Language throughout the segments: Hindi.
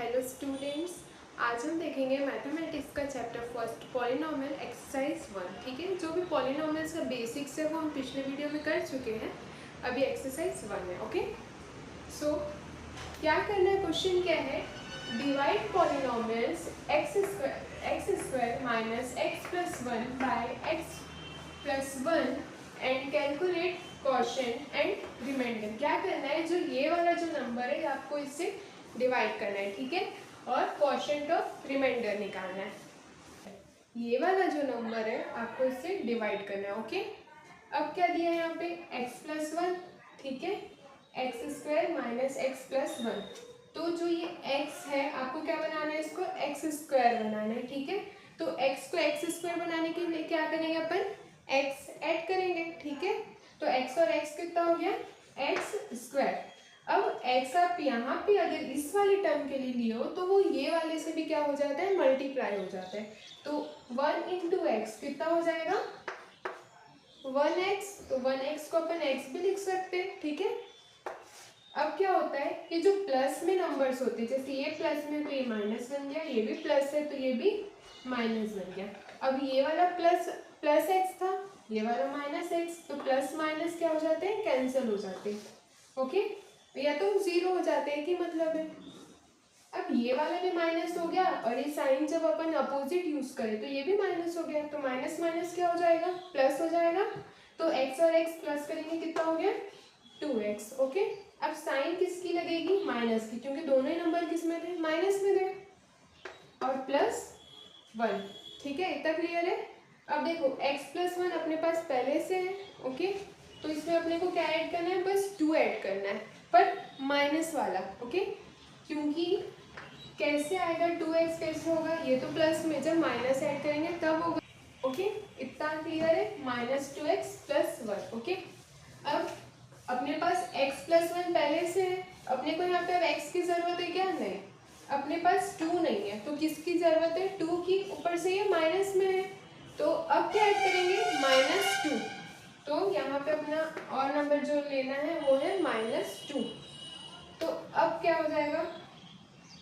हेलो स्टूडेंट्स, आज हम देखेंगे मैथमेटिक्स का चैप्टर फर्स्ट पॉलिनोमियल एक्सरसाइज 1। ठीक है, जो भी पॉलिनोमियल्स का बेसिक्स है वो हम पिछले वीडियो में कर चुके हैं। अभी एक्सरसाइज 1 है। ओके, सो क्या करना है, क्वेश्चन क्या है, divide polynomials x square minus x plus 1 by x plus 1 and calculate quotient and remainder. क्या करना है, जो ये वाला जो नंबर है आपको इससे डिवाइड करना है। ठीक है, और क्वोशिएंट ऑफ रिमाइंडर निकालना है। ये वाला जो नंबर है आपको इससे डिवाइड करना है। ओके, अब क्या दिया है यहाँ पे, x प्लस 1। ठीक है, x square minus x plus 1। तो जो ये x है आपको क्या बनाना है, इसको एक्स स्क्वायर बनाना है। ठीक है, तो x को एक्स स्क्वायर बनाने के लिए क्या करेंगे, अपन x ऐड करेंगे। ठीक है, तो x और x कितना हो गया, एक्स स्क्वायर। अब x आप यहाँ पे अगर इस वाले टर्म के लिए लियो तो वो ये वाले से भी क्या हो जाता है, मल्टीप्लाई हो जाता है। तो 1 इंटू एक्स कितना हो जाएगा, 1x। तो 1x को अपन x भी लिख सकते हैं। ठीक है, अब क्या होता है कि जो प्लस में नंबर्स होते हैं, जैसे ये प्लस में तो ये माइनस बन गया, ये भी प्लस है तो ये भी माइनस बन गया। अब ये वाला प्लस प्लस एक्स था, ये वाला माइनस एक्स, तो प्लस माइनस क्या हो जाते हैं, कैंसिल हो जाते हैं। ओके, या तो जीरो हो जाते हैं कि मतलब है। अब ये वाला भी माइनस हो गया और ये साइन जब अपन अपोजिट यूज करें तो ये भी माइनस हो गया, तो माइनस माइनस क्या हो जाएगा, प्लस हो जाएगा। तो x और x प्लस करेंगे, कितना हो गया, 2x। ओके, अब साइन किसकी लगेगी, माइनस की, क्योंकि दोनों ही नंबर किस में थे, माइनस में थे, और प्लस 1। ठीक है, इतना क्लियर है। अब देखो x प्लस 1 अपने पास पहले से है। ओके, तो इसमें अपने को क्या ऐड करना है, बस 2 ऐड करना है, पर माइनस वाला। ओके, क्योंकि कैसे आएगा 2x, कैसे होगा, ये तो प्लस में, जब माइनस ऐड करेंगे तब होगा। ओके, इतना क्लियर है, माइनस 2x प्लस 1। ओके, अब अपने पास x प्लस 1 पहले से है, अपने को यहाँ पे अब x की जरूरत है क्या, नहीं, अपने पास 2 नहीं है, तो किसकी जरूरत है, 2 की। ऊपर से ये माइनस में है, तो अब क्या ऐड करेंगे, -2। तो यहाँ पे अपना और नंबर जो लेना है वो है -2। तो अब क्या हो जाएगा,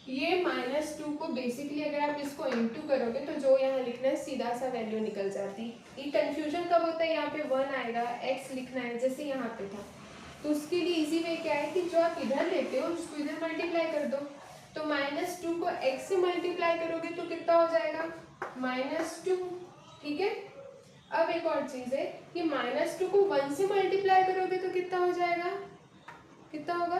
ये -2 को बेसिकली अगर आप इसको इंटू करोगे तो जो यहाँ लिखना है सीधा सा वैल्यू निकल जाती। ये कंफ्यूजन कब होता है, यहाँ पे 1 आएगा, x लिखना है जैसे यहाँ पे था, तो उसके लिए इजी वे क्या है कि जो आप इधर लेते हो उसको इधर मल्टीप्लाई कर दो। तो -2 को x से मल्टीप्लाई करोगे तो कितना हो जाएगा, -2। ठीक है, अब एक और चीज है कि -2 को 1 से मल्टीप्लाई करोगे तो कितना हो जाएगा, कितना होगा,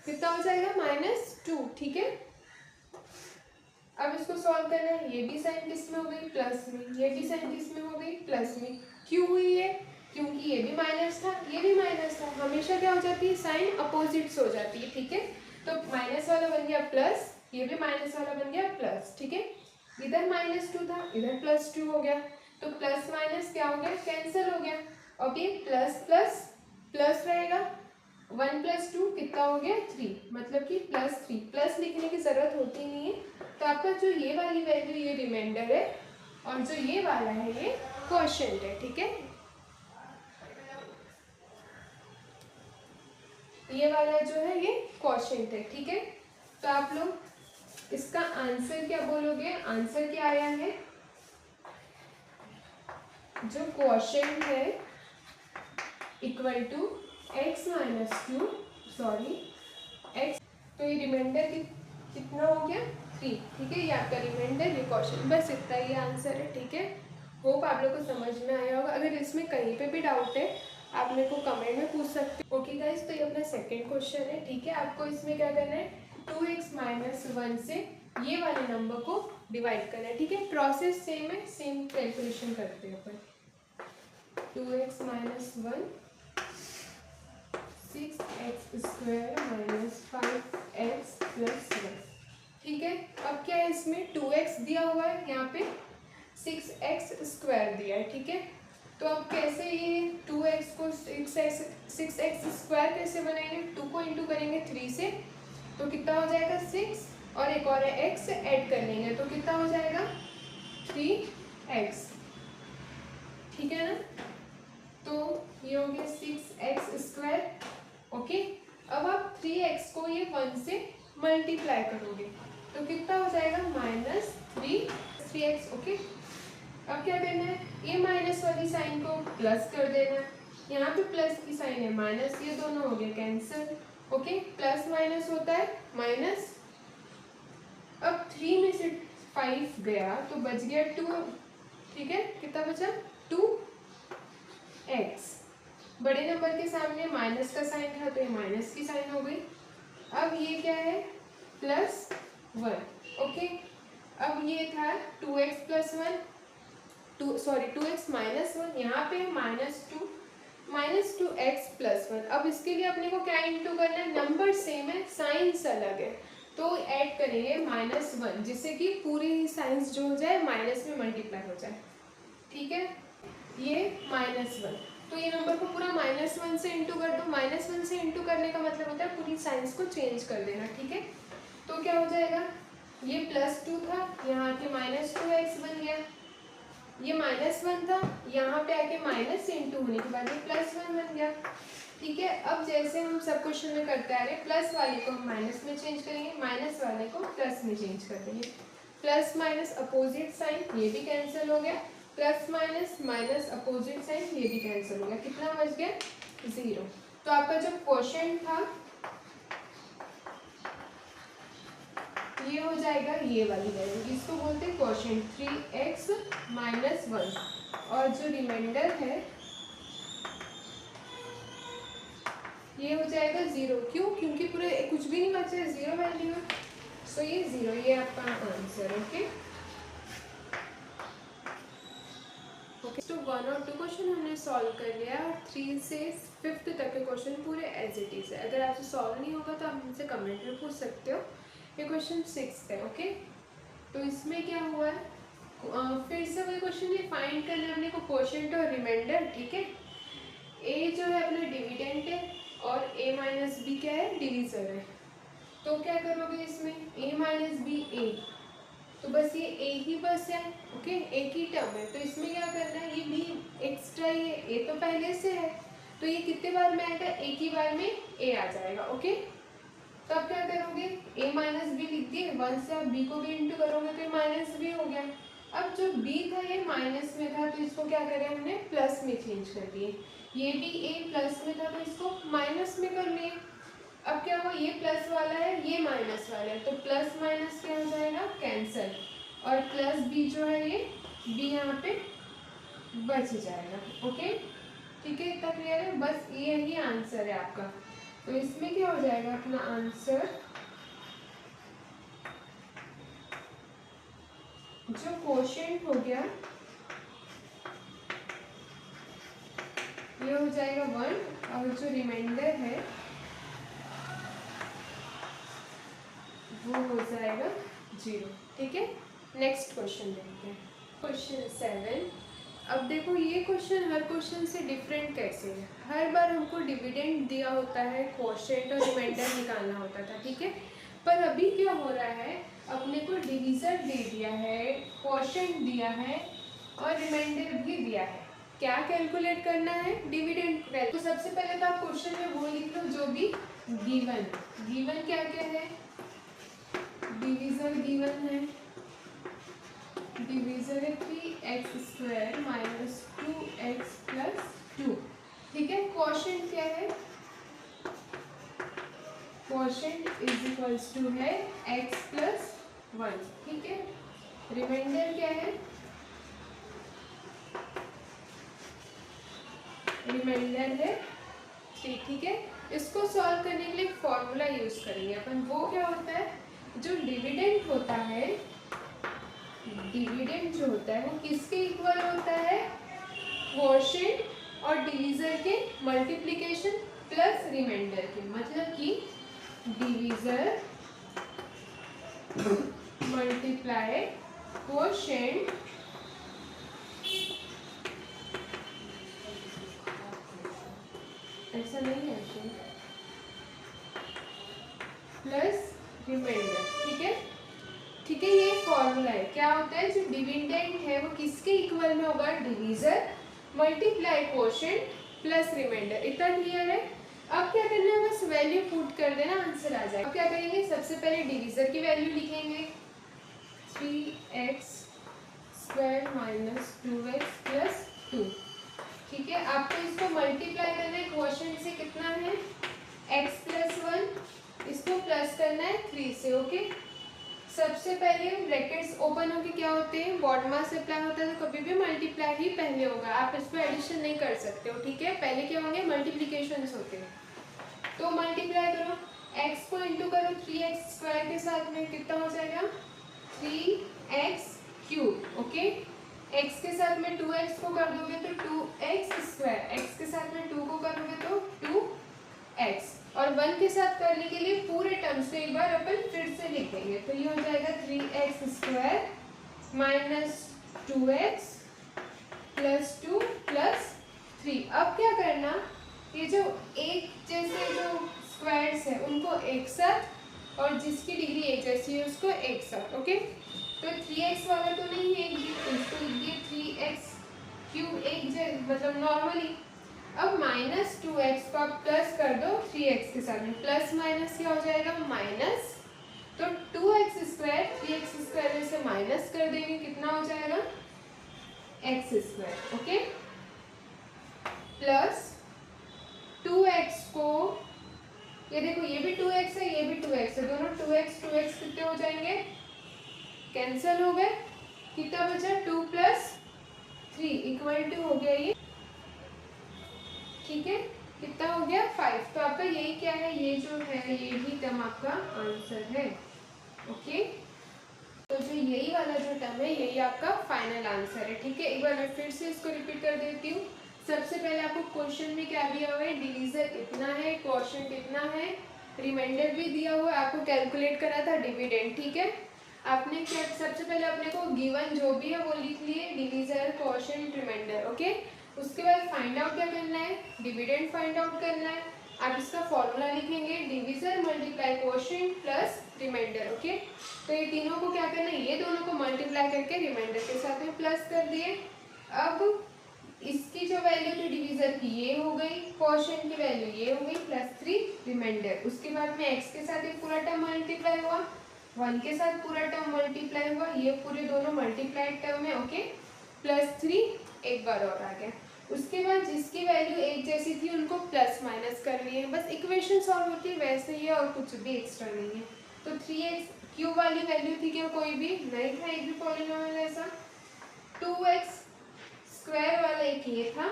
कितना हो जाएगा, -2। ठीक है, अब इसको सॉल्व करना है, ये भी साइन किस में हो गई, प्लस में, ये भी साइन किस में हो गई, प्लस में। क्यों हुई है, क्योंकि ये भी माइनस था, ये भी माइनस था, हमेशा क्या हो जाती है, साइन अपोजिट्स हो जाती है। ठीक है, तो माइनस वाला बन गया प्लस, ये भी माइनस वाला बन गया प्लस। ठीक है, इधर -2 था, इधर +2 हो गया, तो प्लस माइनस क्या हो गया, कैंसिल हो गया। अब ये प्लस प्लस प्लस रहेगा, 1 + 2 कितना हो गया, 3, मतलब कि +3। प्लस लिखने की जरूरत होती नहीं है, तो आपका जो ये वाली वैल्यू ये रिमाइंडर है, और जो ये वाला है ये क्वोशिएंट है। ठीक है, ये वाला जो है ये क्वोशिएंट है। ठीक है, तो आप लोग इसका आंसर क्या बोलोगे, आंसर क्या आया है, जो क्वोशिएंट है equal to x - 2, sorry x, तो ये रिमाइंडर कितना हो गया, 3। ठीक है, ये आपका रिमाइंडर, ये क्वेश्चन, बस इतना ही आंसर है। ठीक है, होप आप लोग को समझ में आया होगा। अगर इसमें कहीं पे भी डाउट है आप मेरे को कमेंट में पूछ सकते हो। ओके गाइस, तो ये अपना सेकंड क्वेश्चन है। ठीक है, आपको इसमें क्या करना है, 2x - 1 से ये वाले नंबर को डिवाइड करना है। ठीक है, प्रोसेस सेम है, सेम कैलकुलेशन करते हैं अपन। 2x - 1 6x² - 5x + 1। ठीक है, अब क्या है, इसमें 2x दिया हुआ है, यहाँ पे 6x² दिया है। ठीक है, तो अब कैसे ये 2x को 6x² कैसे बनाएंगे, 2 को इंटू करेंगे 3 से, तो कितना हो जाएगा 6, और एक और है x ऐड कर लेंगे तो कितना हो जाएगा 3x। ठीक है ना, तो ये हो गया 6x²। ओके, अब आप 3x को ये 1 से मल्टीप्लाई करोगे तो कितना हो जाएगा -3x। ओके, अब क्या करना है, ये माइनस वाली साइन को प्लस कर देना है, यहाँ पे प्लस की साइन है माइनस, ये दोनों हो गए कैंसिल। ओके, प्लस माइनस होता है माइनस। अब 3 में से 5 गया तो बच गया 2। ठीक है, कितना बचा 2x। बड़े नंबर के सामने माइनस का साइन था तो ये माइनस की साइन हो गई। अब ये क्या है +1। ओके, अब ये था 2x + 1 2x -1, यहाँ पे -2x + 1। अब इसके लिए अपने को क्या इंटू करना है, नंबर सेम है साइंस अलग है तो ऐड करेंगे -1 जिससे कि पूरी साइंस जो हो जाए माइनस में मल्टीप्लाई हो जाए। ठीक है, ये -1 तो ये नंबर को पूरा -1 से इंटू कर दो। -1 से इंटू करने का मतलब होता है पूरी साइंस को चेंज कर देना। ठीक है, तो क्या हो जाएगा, ये +2 था, यहाँ के -2x बन गया, ये -1 था, यहाँ पे आके माइनस से इंटू होने के बाद ये +1 बन गया। ठीक है, अब जैसे हम सब क्वेश्चन में करते आ रहे, प्लस वाले को हम माइनस में चेंज करेंगे, माइनस वाले को प्लस में चेंज कर देंगे। प्लस माइनस अपोजिट साइन, ये भी कैंसिल हो गया, plus minus minus opposite sign, ये भी कैंसिल हो गया। कितना बच गया 0। तो आपका जो क्वोशिएंट था ये हो जाएगा ये वाली वैल्यू, इसको बोलते हैं क्वोशिएंट 3x - 1। और जो रिमाइंडर है ये हो जाएगा 0। क्यों, क्योंकि पूरे कुछ भी नहीं बचा है, 0 वैल्यू है, सो ये 0, ये आपका आंसर। ओके, तो 1 और 2 क्वेश्चन हमने सॉल्व कर लिया और 3 से 5th तक के क्वेश्चन पूरे एज इट इज है। अगर आपसे सॉल्व नहीं होगा तो आप मुझसे कमेंट में पूछ सकते हो। ये क्वेश्चन 6 है। ओके, तो इसमें क्या हुआ है, फिर से वही क्वेश्चन ये फाइंड करना है अपने को क्वोशिएंट और रिमाइंडर। ठीक है, ए जो है अपना डिविडेंड है और a - b क्या है, डिवीजर है। तो क्या करोगे इसमें, a - b a, तो बस ये a ही बस है। ओके, एक ही टर्म है, तो इसमें क्या करना है, ये b एक्स्ट्रा, ये a तो पहले से है तो ये कितने बार में आएगा, एक ही बार में a आ जाएगा। ओके, तो अब क्या करोगे, a - b लिख दिए, 1 से आप b को भी इंटू करोगे तो -b हो गया। अब जो b था ये माइनस में था तो इसको क्या करें हमने प्लस में चेंज कर दिए। ये भी a प्लस में था तो इसको माइनस में कर लिए। अब क्या हुआ, ये प्लस वाला है ये माइनस वाला है तो प्लस माइनस क्या हो जाएगा, कैंसल, और +b जो है ये b यहाँ पे बच जाएगा। ओके, ठीक है, इतना क्लियर है, बस यही आंसर है आपका। तो इसमें क्या हो जाएगा अपना आंसर, जो क्वोशिएंट हो गया ये हो जाएगा 1 और जो रिमाइंडर है वो हो जाएगा 0। ठीक है, नेक्स्ट क्वेश्चन देखते हैं, क्वेश्चन 7। अब देखो ये क्वेश्चन हर क्वेश्चन से डिफरेंट कैसे है, हर बार हमको डिविडेंड दिया होता है, क्वोशिएंट और रिमाइंडर निकालना होता था। ठीक है, पर अभी क्या हो रहा है, अपने को डिवीजर दे दिया है, क्वोशिएंट दिया है और रिमाइंडर भी दिया है। क्या कैलकुलेट करना है, डिविडेंड। तो सबसे पहले तो आप क्वेश्चन में वो लिख लो जो भी गिवन। गिवन क्या क्या है, डिवीजर गिवन है, डिवीजर है 3x² - 2x + 2। ठीक है, क्वोशिएंट क्या है, क्वोशिएंट = है x + 1। ठीक है, रिमाइंडर क्या है, रिमाइंडर है 3। ठीक है, इसको सॉल्व करने के लिए एक फॉर्मूला यूज करेंगे अपन। वो क्या होता है, जो डिविडेंड होता है, डिविडेंड जो होता है वो किसके इक्वल होता है, क्वोशिएंट और डिवीजर के मल्टीप्लिकेशन प्लस रिमाइंडर के। मतलब कि डिवीजर मल्टीप्लाई क्वोशिएंट ऐसा नहीं है प्लस रिमाइंडर। ठीक है, ठीक है, ये फॉर्मूला है। क्या होता है, जो डिविडेंड है वो किसके इक्वल में होगा, divisor multiply quotient plus remainder. इतना क्लियर है। अब क्या करना है, बस वैल्यू पुट कर देना, आंसर आ जाएगा। अब क्या करेंगे, सबसे पहले डिवीजर की वैल्यू लिखेंगे 3x square minus 2x plus 2। ठीक है, आपको इसको मल्टीप्लाई करना है क्वोशंट से, कितना है x प्लस 1, इसको प्लस करना है 3 से। ओके, सबसे पहले ब्रैकेट्स ओपन होके क्या होते हैं, बॉडमास अप्लाई होता है, तो कभी भी मल्टीप्लाई ही पहले होगा, आप इसको एडिशन नहीं कर सकते हो। ठीक है, पहले क्या होंगे, मल्टीप्लिकेशंस होते हैं। तो मल्टीप्लाई करो, x को इंटू करो 3x स्क्वायर के साथ में, कितना हो जाएगा 3x क्यूब। ओके, x के साथ में 2x को कर दोगे तो 2x स्क्वायर, x के साथ में 2 को करोगे तो 2x, और 1 के साथ करने के लिए पूरे टर्म्स को एक बार अपन फिर से लिखेंगे, तो ये हो जाएगा 3x square minus 2x plus 2 plus 3। अब क्या करना, ये जो एक जैसे जो स्क्वायर्स है उनको एक साथ, और जिसकी डिग्री एक जैसी है उसको एक साथ। ओके, तो 3x वाला तो नहीं है, इसको ये 3x क्यूब एक मतलब नॉर्मली। अब माइनस 2x को आप प्लस कर दो 3x के साथ में, प्लस माइनस क्या हो जाएगा माइनस, तो 2x स्क्वायर 3x स्क्वायर में से माइनस कर देंगे, कितना हो जाएगा x square. Okay, plus 2x को, ये देखो ये भी 2x है, ये भी 2x है, दोनों 2x कितने हो जाएंगे, कैंसिल हो गए, कितना बचा 2 प्लस 3 इक्वल टू हो गया ये। ठीक है, कितना हो गया 5। तो आपका यही क्या है, ये जो है ये भी टर्म आपका आंसर है। ओके, तो जो यही वाला जो टर्म है यही आपका फाइनल आंसर है। ठीक है, एक बार मैं फिर से इसको रिपीट कर देती हूँ। सबसे पहले आपको क्वेश्चन में क्या दिया हुआ है, डिवीजर इतना है, क्वोशंट इतना है, रिमाइंडर भी दिया हुआ है, आपको कैलकुलेट करा था डिविडेंड। ठीक है, आपने क्या, सबसे पहले अपने को गिवन जो भी है वो लिख लिए, डिवीजर क्वोशंट रिमाइंडर। ओके, उसके बाद फाइंड आउट क्या करना है, डिविडेंड फाइंड आउट करना है। आप इसका फॉर्मूला लिखेंगे, divisor multiply quotient plus remainder. Okay, तो ये तीनों को क्या करना है, ये दोनों को मल्टीप्लाई करके रिमाइंडर के साथ में प्लस कर दिए। अब इसकी जो वैल्यू थी डिवीजर की ये हो गई, क्वोशंट की वैल्यू ये हो गई, प्लस 3 रिमाइंडर। उसके बाद में x के साथ एक पूरा टर्म मल्टीप्लाई हुआ, 1 के साथ पूरा टर्म मल्टीप्लाई हुआ, ये पूरे दोनों मल्टीप्लाइड टर्म है। ओके, प्लस 3 एक बार और आ गया। उसके बाद जिसकी वैल्यू एक जैसी थी उनको प्लस माइनस कर लिए, बस इक्वेशन सॉल्व होती है वैसे ही है, और कुछ भी एक्स्ट्रा नहीं है। तो 3x क्यूब वाली वैल्यू थी क्या, कोई भी नहीं था, एक भी पॉलिनोमियल ऐसा। 2x स्क्वायर वाला एक ये था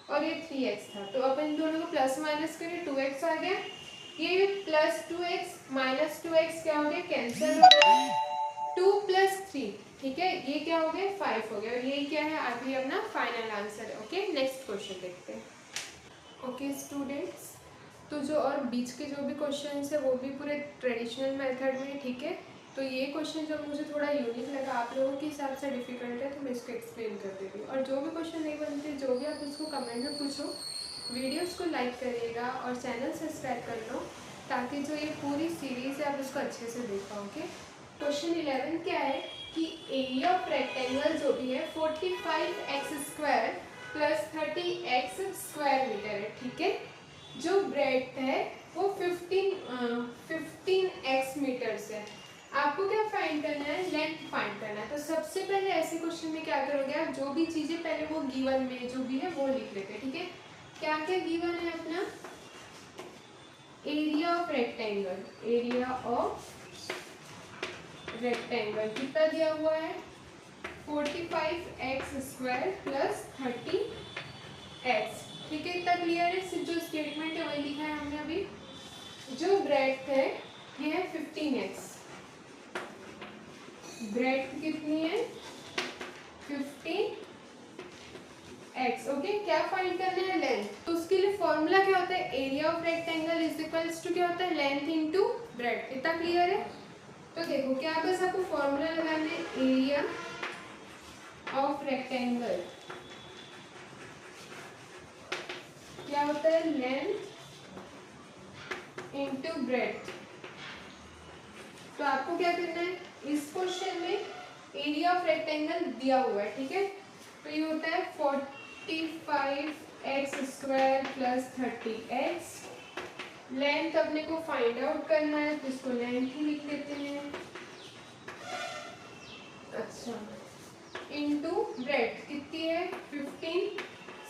और ये 3x था, तो अपन दोनों को प्लस माइनस करें 2x आ गया, ये प्लस 2x माइनस 2x क्या हो गया, कैंसिल हो गया, 2 प्लस 3। ठीक है, ये क्या हो गया 5 हो गया, और ये क्या है आगे अपना फाइनल आंसर है। ओके, नेक्स्ट क्वेश्चन देखते हैं। ओके स्टूडेंट्स, तो जो और बीच के जो भी क्वेश्चन है वो भी पूरे ट्रेडिशनल मेथड में। ठीक है, तो ये क्वेश्चन जब मुझे थोड़ा यूनिक लगा, आप लोगों के हिसाब से डिफिकल्ट है, तो मैं इसको एक्सप्लेन कर देती हूँ। और जो भी क्वेश्चन नहीं बनते, जो भी आप उसको कमेंट में पूछो, वीडियोस को लाइक करिएगा और चैनल सब्सक्राइब कर लो, ताकि जो ये पूरी सीरीज़ है आप उसको अच्छे से देख पाओगे। क्वेश्चन 11 क्या है कि एरिया ऑफ रेक्टेंगल जो भी है 45x square plus 30x square metre है। ठीक है, जो ब्रेड्थ है वो 15x मीटर्स है। आपको क्या फाइंड करना है, लेंथ फाइंड करना है। तो सबसे पहले ऐसे क्वेश्चन में क्या करोगे आप, जो भी चीजें पहले वो गिवन में जो भी है वो लिख लेते हैं। ठीक है, क्या क्या गिवन है अपना, area of rectangle, area of rectangle कितना दिया हुआ है 45x स्क्वायर प्लस 30x। ठीक है, इतना क्लियर है, सिर्फ जो स्टेटमेंट है वही लिखा है हमने अभी। जो ब्रेड्थ है ये है 15x, ब्रेड्थ कितनी है 15x। ओके, क्या फाइंड करना है, लेंथ। तो उसके लिए फॉर्मूला क्या होता है, area of rectangle is equals to क्या होता है, लेंथ इनटू ब्रेड्थ। इतना क्लियर है। तो देखो क्या बस आपको फॉर्मूला लगाना है, एरिया ऑफ रेक्टेंगल क्या होता है, लेंथ इनटू ब्रेड्थ। तो आपको क्या करना है, इस क्वेश्चन में एरिया ऑफ रेक्टेंगल दिया हुआ है। ठीक है, तो ये होता है 45x square plus 30x length अपने को फाइंड आउट करना है तो इसको लेंथ ही लिख लेते हैं। अच्छा, इनटू ब्रेड्थ कितनी है 15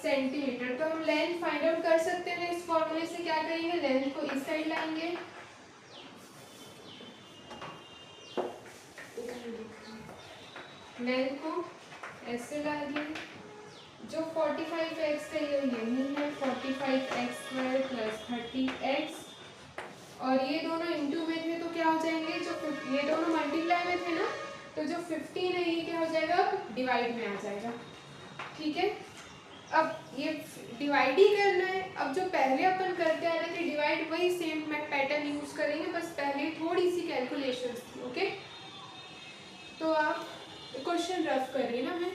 सेंटीमीटर। तो हम लेंथ फाइंड आउट कर सकते हैं इस फॉर्मूले से। क्या करेंगे, लेंथ को इस साइड लाएंगे, लेंथ को ऐसे डालिए, जो 45x है ये यही है 45x² प्लस 30x, और ये दोनों इंटू में थे तो क्या हो जाएंगे, जो ये दोनों मल्टीप्लाई में थे ना, तो जो 15 है ये क्या हो जाएगा, अब डिवाइड में आ जाएगा। ठीक है, अब ये डिवाइड ही करना है। अब जो पहले अपन करते आ रहे थे डिवाइड, वही सेम पैटर्न यूज करेंगे, बस पहले थोड़ी सी कैलकुलेशंस थी। ओके, तो आप क्वेश्चन रफ करिए ना। मैं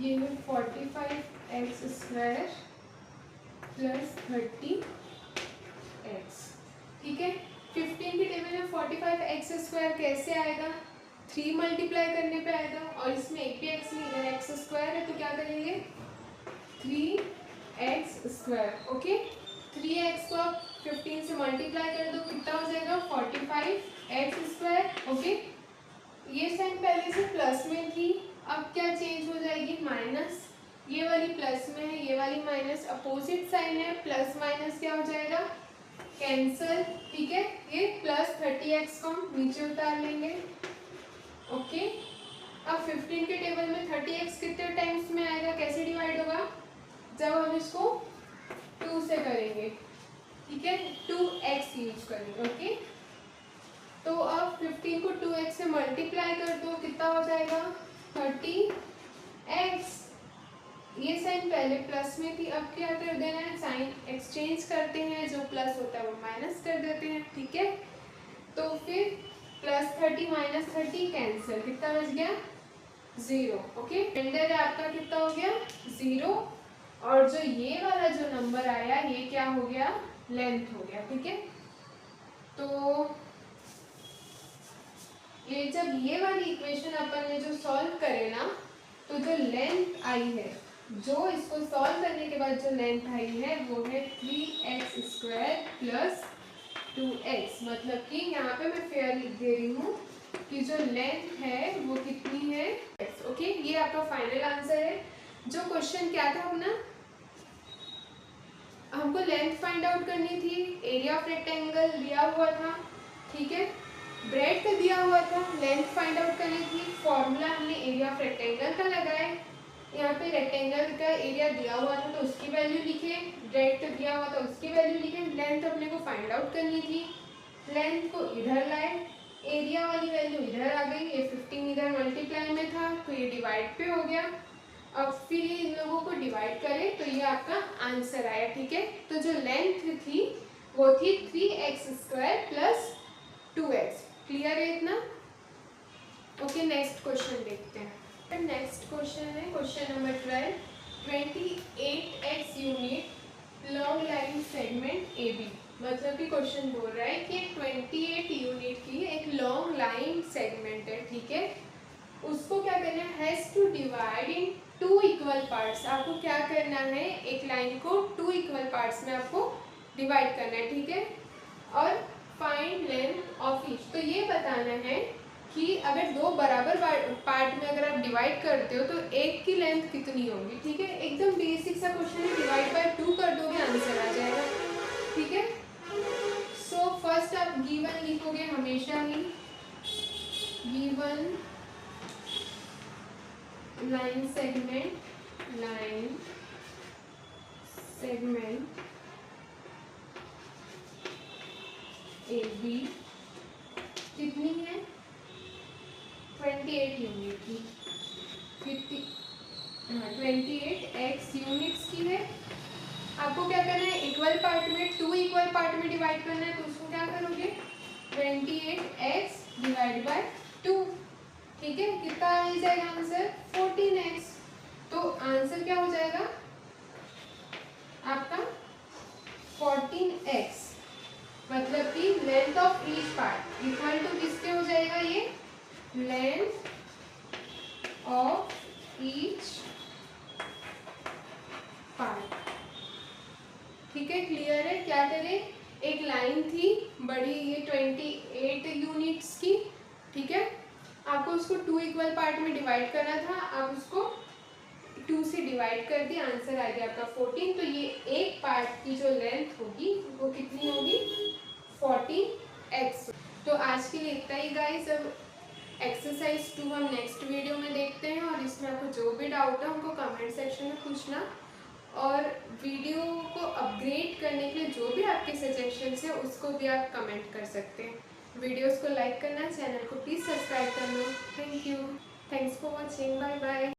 ये है 45x² प्लस 30x। ठीक है, 15 के टेबल में 45x² कैसे आएगा, 3 मल्टीप्लाई करने पे आएगा, और इसमें एक भी x नहीं है, x² है, तो क्या करेंगे 3x²। ओके, 3x को आप 15 से मल्टीप्लाई कर दो, कितना हो जाएगा 45x²। ओके, ये साइन पहले से प्लस में थी, अब क्या चेंज हो जाएगी माइनस, ये वाली प्लस में है, ये वाली माइनस, अपोजिट साइन है, प्लस माइनस क्या हो जाएगा कैंसल। ठीक है, ये प्लस 30x को हम नीचे उतार लेंगे। ओके, अब 15 के टेबल में 30x कितने टाइम्स में आएगा, कैसे डिवाइड होगा, जब हम इसको 2 से करेंगे। ठीक है, 2x यूज करेंगे। ओके, तो अब 15 को 2x से मल्टीप्लाई कर दो, कितना हो जाएगा 30x। ये साइन पहले प्लस में थी, अब क्या कर देना है, साइन एक्सचेंज करते हैं, जो प्लस होता है वो माइनस कर देते हैं। ठीक है, तो फिर प्लस 30 माइनस 30 कैंसिल, कितना बच गया 0। ओके, रिमाइंडर आपका कितना हो गया 0, और जो ये वाला जो नंबर आया ये क्या हो गया, लेंथ हो गया। ठीक है, तो ये जब ये वाली इक्वेशन अपन ने जो सॉल्व करे ना, तो जो लेंथ आई है, जो इसको सॉल्व करने के बाद जो लेंथ आई है वो है 3x² प्लस 2x। मतलब कि यहाँ पे मैं फेयर लिख दे रही हूँ कि जो लेंथ है वो कितनी है x। ओके, ये आपका फाइनल आंसर है। जो क्वेश्चन क्या था अपना, हमको लेंथ फाइंड आउट करनी थी, एरिया ऑफ रेक्टेंगल दिया हुआ था। ठीक है, ब्रेड का दिया हुआ था, लेंथ फाइंड आउट करनी थी, फॉर्मूला हमने एरिया ऑफ रेक्टेंगल का लगाया। यहाँ पे रेक्टेंगल का एरिया दिया हुआ था तो उसकी वैल्यू लिखे, ब्रेड का दिया हुआ था उसकी वैल्यू लिखे, लेंथ अपने को फाइंड आउट करनी थी, लेंथ को इधर लाए, एरिया वाली वैल्यू इधर आ गई, ये 15 इधर मल्टीप्लाई में था तो ये डिवाइड पे हो गया। अब फिर ये इन लोगों को डिवाइड करें तो ये आपका आंसर आया। ठीक है, तो जो लेंथ थी वो थी 3x² प्लस 2x। क्लियर है इतना? ओके, नेक्स्ट क्वेश्चन देखते हैं। नेक्स्ट क्वेश्चन है question number 12, 28x unit long line segment AB। मतलब कि क्वेश्चन बोल रहा है कि 28 यूनिट की एक लॉन्ग लाइन सेगमेंट है। ठीक है, उसको क्या करना है, has to divide in 2 equal parts. आपको क्या करना है, एक लाइन को 2 इक्वल पार्ट्स में आपको डिवाइड करना है। ठीक है, और फाइंड लेंथ ऑफ ईच। तो ये बताना है कि अगर 2 बराबर पार्ट में अगर आप डिवाइड करते हो तो एक की लेंथ कितनी होगी। ठीक है, एकदम बेसिक सा क्वेश्चन है, डिवाइड बाय 2 कर दोगे आंसर आ जाएगा। ठीक है, सो फर्स्ट आप गिवन लिखोगे हमेशा ही, गिवन लाइन सेगमेंट AB कितनी है 28 यूनिट की, 28x यूनिट्स की है। आपको क्या करना है, इक्वल पार्ट में 2 इक्वल पार्ट में डिवाइड करना है, तो उसको क्या करोगे 28x डिवाइड बाय 2। ठीक है, कितना आ जाएगा आंसर 14x। तो आंसर क्या हो जाएगा आपका 14x। मतलब कि length of each part equal to किसके हो जाएगा, ये लेंथ ऑफ ईच पार्ट। ठीक है, क्लियर है। क्या करें, एक लाइन थी बड़ी, ये 28 यूनिट्स की, ठीक है, आपको उसको 2 इक्वल पार्ट में डिवाइड करना था, आप उसको 2 से डिवाइड कर दिया, आंसर आ गया आपका 14। तो ये एक पार्ट की जो लेंथ होगी वो कितनी होगी, 14x। तो आज के लिए इतना ही गाइस। अब एक्सरसाइज 2 हम नेक्स्ट वीडियो में देखते हैं, और इसमें आपको जो भी डाउट है हमको कमेंट सेक्शन में पूछना, और वीडियो को अपग्रेड करने के लिए जो भी आपके सजेशंस है उसको भी आप कमेंट कर सकते हैं। वीडियोस को लाइक करना, चैनल को प्लीज़ सब्सक्राइब करना। Thank you, thanks for watching, bye bye.